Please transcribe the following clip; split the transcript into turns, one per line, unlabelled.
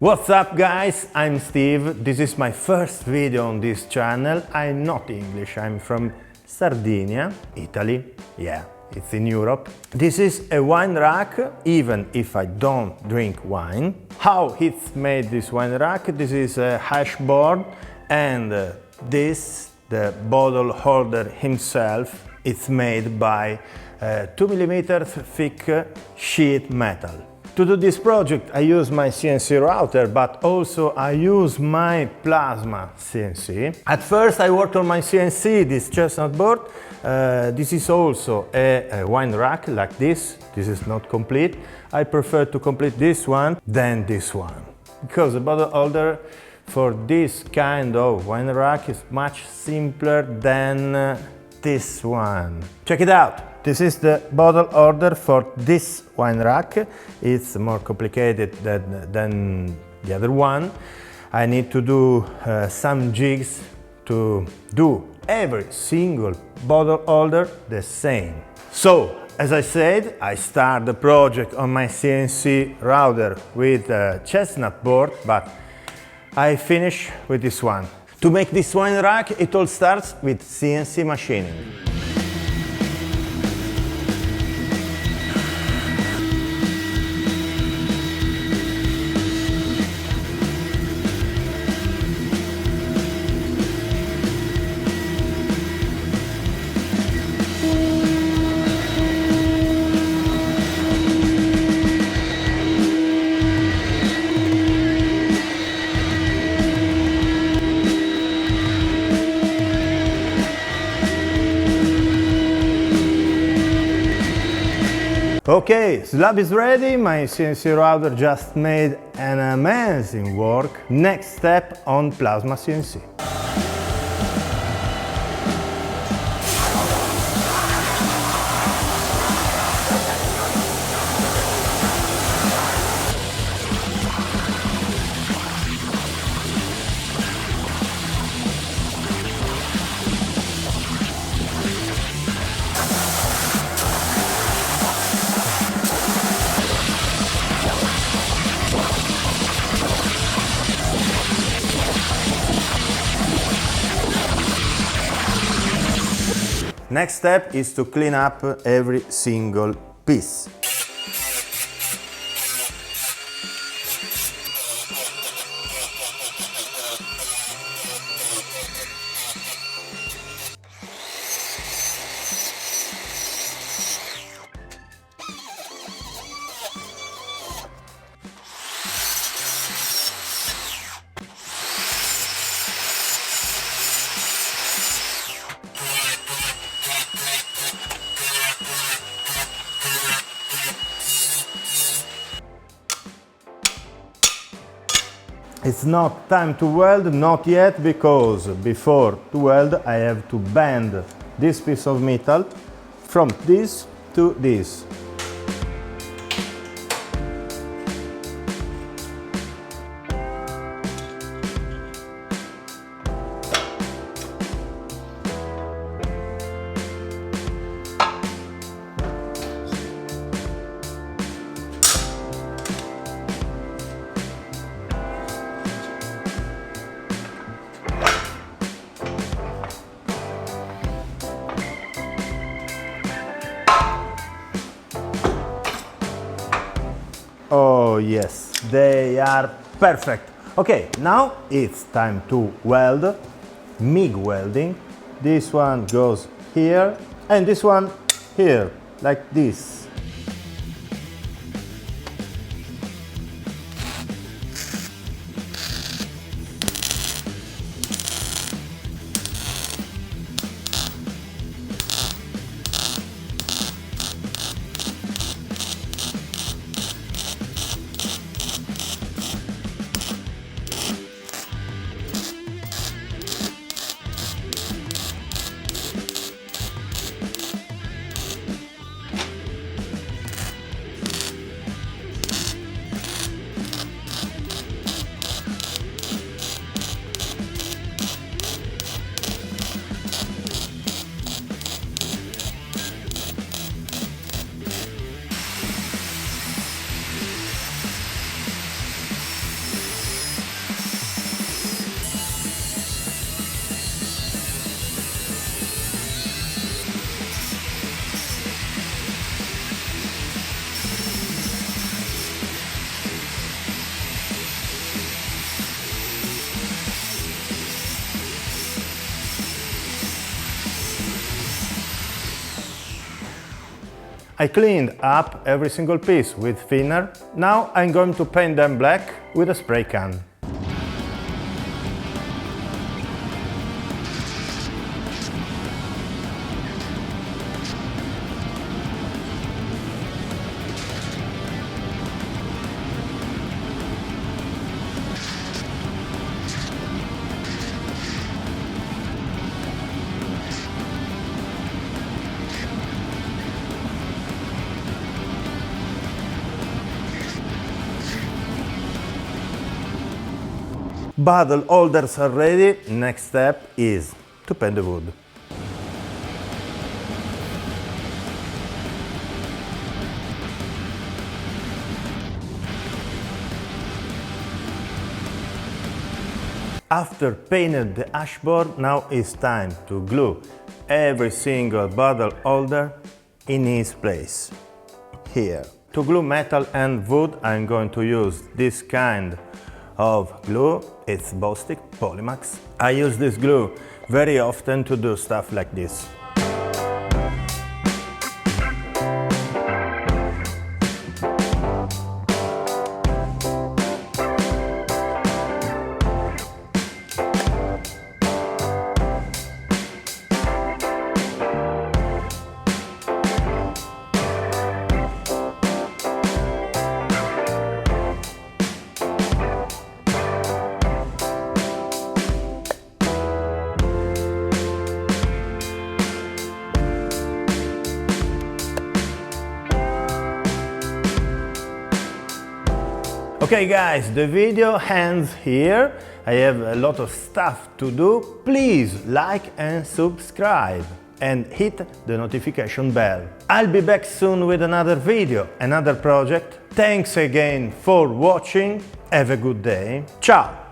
What's up guys, I'm Steve. This is my first video on this channel. I'm not English, I'm from Sardinia, Italy. Yeah, it's in Europe. This is a wine rack, even if I don't drink wine. How it's made, this wine rack? This is a hash board, and the bottle holder himself, it's made by 2 mm thick sheet metal. To do this project I use my CNC router, but also I use my plasma CNC. At first I worked on my CNC, this chestnut board. This is also a wine rack like this. This is not complete. I prefer to complete this one than this one, because the bottle holder for this kind of wine rack is much simpler than this one. Check it out! This is the bottle holder for this wine rack. It's more complicated than the other one. I need to do some jigs to do every single bottle holder the same. So, as I said, I start the project on my CNC router with a chestnut board, but I finish with this one. To make this wine rack, it all starts with CNC machining. Okay, slab is ready, my CNC router just made an amazing work. Next step on plasma CNC. Next step is to clean up every single piece. It's not time to weld, not yet, because before to weld I have to bend this piece of metal from this to this. Oh yes, they are perfect. Okay, now it's time to weld, MIG welding. This one goes here and this one here, like this. I cleaned up every single piece with thinner. Now I'm going to paint them black with a spray can. Bottle holders are ready. Next step is to paint the wood. After painted the ashboard, now it's time to glue every single bottle holder in its place. Here. To glue metal and wood, I'm going to use this kind of glue. It's Bostik Polymax. I use this glue very often to do stuff like this. Okay guys, the video ends here. I have a lot of stuff to do. Please like and subscribe and hit the notification bell. I'll be back soon with another video, another project. Thanks again for watching. Have a good day. Ciao!